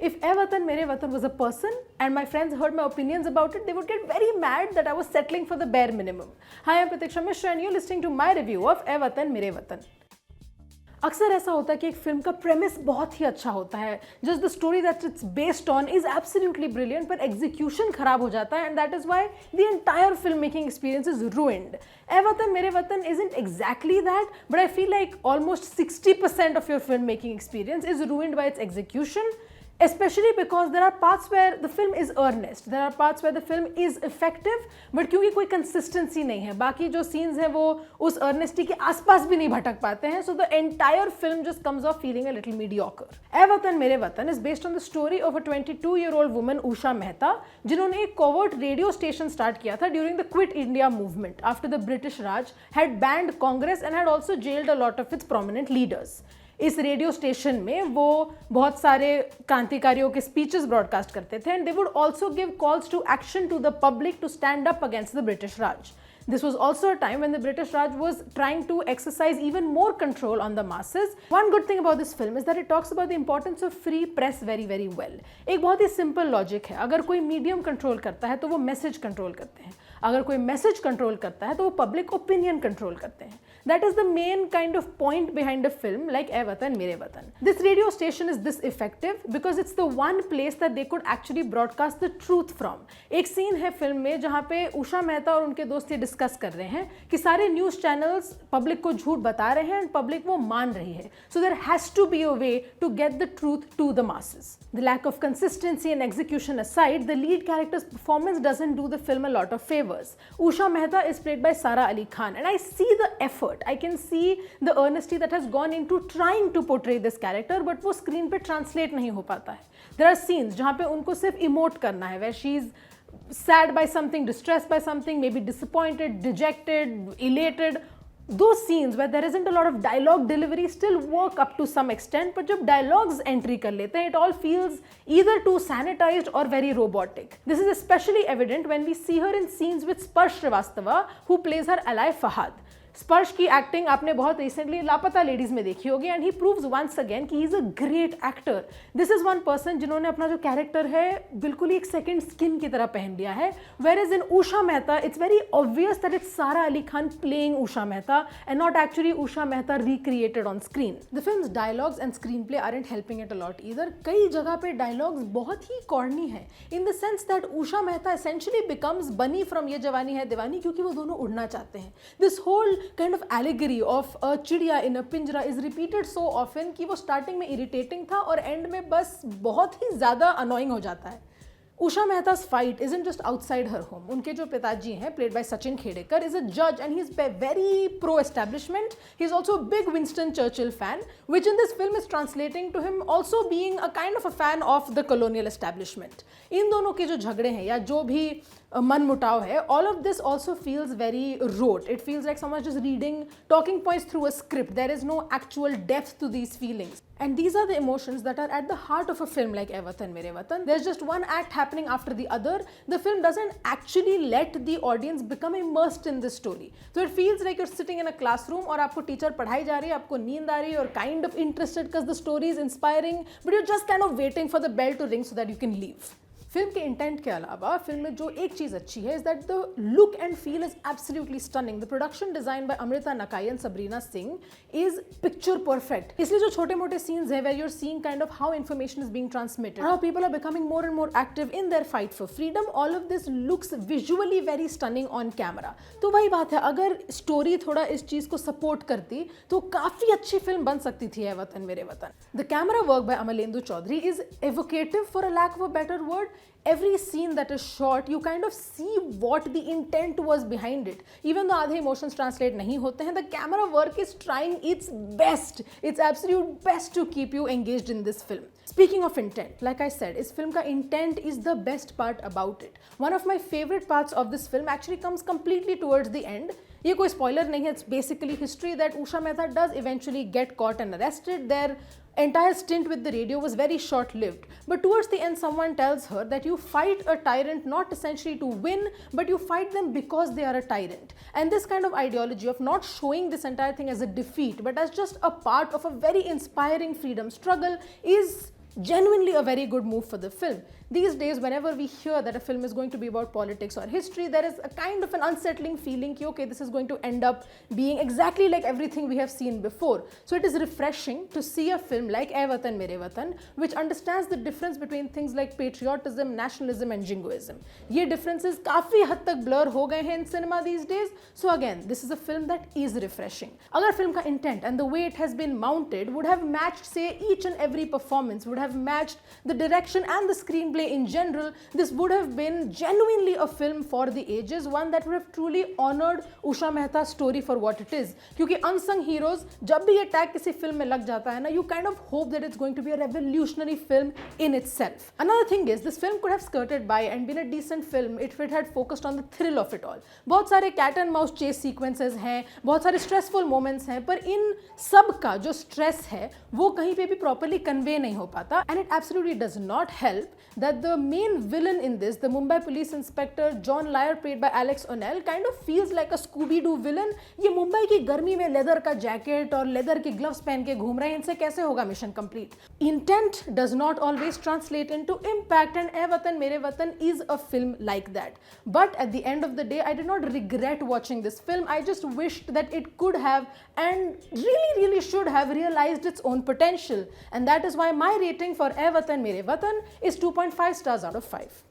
If Air Watan Mere Watan was a person and my friends heard my opinions about it, they would get very mad that I was settling for the bare minimum. Hi, I'm Pratiksha Mishra and you're listening to my review of Air Watan Mere Watan. अक्सर ऐसा होता है कि एक film का premise बहुत ही अच्छा होता है, just the story that it's based on is absolutely brilliant, पर एग्जीक्यूशन खराब हो जाता है and that is why the entire film making experience is ruined. ए वतन मेरे वतन isn't exactly that, but I feel like almost 60% of your filmmaking experience is ruined by its execution, especially because there are parts where the film is earnest, there are parts where the film is effective, but क्योंकि कोई consistency नहीं है, बाकी जो scenes हैं वो उस earnesty के आसपास भी नहीं भटक पाते हैं, so the entire film just comes off feeling a little mediocre. ए वतन मेरे वतन is based on the story of a 22-year-old woman Usha Mehta, जिन्होंने एक covert radio station start किया था during the Quit India movement after the British Raj had banned Congress and had also jailed a lot of its prominent leaders. इस radio station में वो बहुत सारे क्रांतिकारियों के स्पीचेस ब्रॉडकास्ट करते थे and they would also give calls to action to the public to stand up against the British Raj. This was also a time when the British Raj was trying to exercise even more control on the masses. One good thing about this film is that it talks about the importance of free press very very well. एक बहुत ही simple logic है, अगर कोई medium control करता है तो वो message control करते हैं, अगर कोई message control करता है तो वो public opinion control करते हैं. That is the main kind of point behind a film like ए वतन मेरे वतन. This radio station is this effective because it's the one place that they could actually broadcast the truth from. एक scene है film में जहाँ पे उषा मेहता और उनके दोस्त ये डिस्कस कर रहे हैं कि सारे न्यूज़ चैनल्स पब्लिक को झूठ बता रहे हैं एंड पब्लिक वो मान रही है. So there has to be a way to get the truth to the masses. The lack of consistency and execution aside, the lead character's performance doesn't do the film a lot of favors. Usha Mehta is played by Sara Ali Khan and I see the effort. I can see the earnesty that has gone into trying to portray this character, but वो screen पे translate नहीं हो पाता है. There are scenes जहाँ पे उनको सिर्फ emote करना है, where she's sad by something, distressed by something, maybe disappointed, dejected, elated. Those scenes where there isn't a lot of dialogue delivery still work up to some extent, but जब dialogues entry कर लेते हैं, it all feels either too sanitized or very robotic. This is especially evident when we see her in scenes with Sparsh Srivastava, who plays her ally Fahad. स्पर्श की acting आपने बहुत recently लापता ladies में देखी होगी and he proves once again कि he is a great actor. This is one person जिन्होंने अपना जो कैरेक्टर है बिल्कुल ही एक सेकंड स्किन की तरह पहन लिया है. Where is in Usha Mehta it's very obvious that it's Sara Ali Khan playing Usha Mehta and not actually Usha Mehta recreated on screen. The film's dialogues and screen play aren't helping it a lot either. कई जगह पे डायलॉग्स बहुत ही कॉर्नी है in the sense that Usha Mehta essentially becomes Bunny from Yeh Jawaani है दीवानी क्योंकि वो दोनों उड़ना चाहते हैं. This whole kind of allegory of a चिड़िया in a पिंजरा is repeated so often कि वो starting में irritating था और end में बस बहुत ही ज़्यादा annoying हो जाता है. Usha Mehta's fight isn't just outside her home. उनके जो पिताजी हैं played by Sachin Khedekar is a judge and he's very pro-establishment. He's also a big Winston Churchill fan, which in this film is translating to him also being a kind of a fan of the colonial establishment. इन दोनों के जो झगड़े हैं या जो भी मन मुटाव है, all of this also feels very rote. It feels like someone's just reading talking points through a script. There is no actual depth to these feelings. And these are the emotions that are at the heart of a film like ए वतन मेरे वतन. There's just one act happening after the other. The film doesn't actually let the audience become immersed in this story. So it feels like you're sitting in a classroom और आपको teacher पढ़ाई जा रही है, आपको नींद आ रही है, you're kind of interested because the story is inspiring, but you're just kind of waiting for the bell to ring so that you can leave. Film के इंटेंट के अलावा फिल्म में जो एक चीज़ अच्छी है is that the look and feel is absolutely stunning. The production design by Amrita Nakai and Sabrina Singh is picture perfect. इसलिए जो छोटे मोटे सीन्स हैं where you are seeing kind of how information is being transmitted, how people are becoming more and more active in their fight for freedom, all of this looks visually very stunning on camera. तो वही बात है, अगर story थोड़ा इस चीज़ को support करती तो काफ़ी अच्छी फिल्म बन सकती थी ए वतन मेरे वतन. The camera work by Amalendu Chowdhury is evocative for a lack of a better word. Every scene that is shot, you kind of see what the intent was behind it. Even though आधे emotions translate नहीं होते हैं, the camera work is trying its best, its absolute best to keep you engaged in this film. Speaking of intent, like I said, इस film का intent is the best part about it. One of my favorite parts of this film actually comes completely towards the end. ये कोई spoiler नहीं है, it's basically history that Usha Mehta does eventually get caught and arrested. Their entire stint with the radio was very short-lived, but towards the end someone tells her that you fight a tyrant not essentially to win, but you fight them because they are a tyrant. And this kind of ideology of not showing this entire thing as a defeat but as just a part of a very inspiring freedom struggle is genuinely a very good move for the film. These days, whenever we hear that a film is going to be about politics or history, there is a kind of an unsettling feeling that, okay, this is going to end up being exactly like everything we have seen before. So it is refreshing to see a film like Ae Watan Mere Watan, which understands the difference between things like patriotism, nationalism and jingoism. Ye differences काफी हद तक blur हो गए हैं in cinema these days. So again, this is a film that is refreshing. अगर film का intent and the way it has been mounted would have matched, say, each and every performance, would have matched the direction and the screenplay in general, this would have been genuinely a film for the ages, one that would have truly honored Usha Mehta's story for what it is. क्योंकि unsung heroes, जब भी ये tag किसी film में लग जाता है ना, you kind of hope that it's going to be a revolutionary film in itself. Another thing is, this film could have skirted by and been a decent film if it had focused on the thrill of it all. बहुत सारे cat and mouse chase sequences हैं, बहुत सारे stressful moments हैं, पर इन सब का जो stress है, वो कहीं पे भी properly convey नहीं हो पाता. And it absolutely does not help that the main villain in this, the Mumbai police inspector John Lyer, played by Alex O'Neill, kind of feels like a Scooby-Doo villain. ये मुंबई की गर्मी में leather का jacket और leather के gloves पहन के घूम रहे हैं, इनसे कैसे होगा mission complete? Intent does not always translate into impact, and Ae Watan Mere Watan is a film like that. But at the end of the day, I did not regret watching this film. I just wished that it could have and really should have realized its own potential. And that is why my rating for Ae Watan Mere Watan is 2.5 stars out of 5.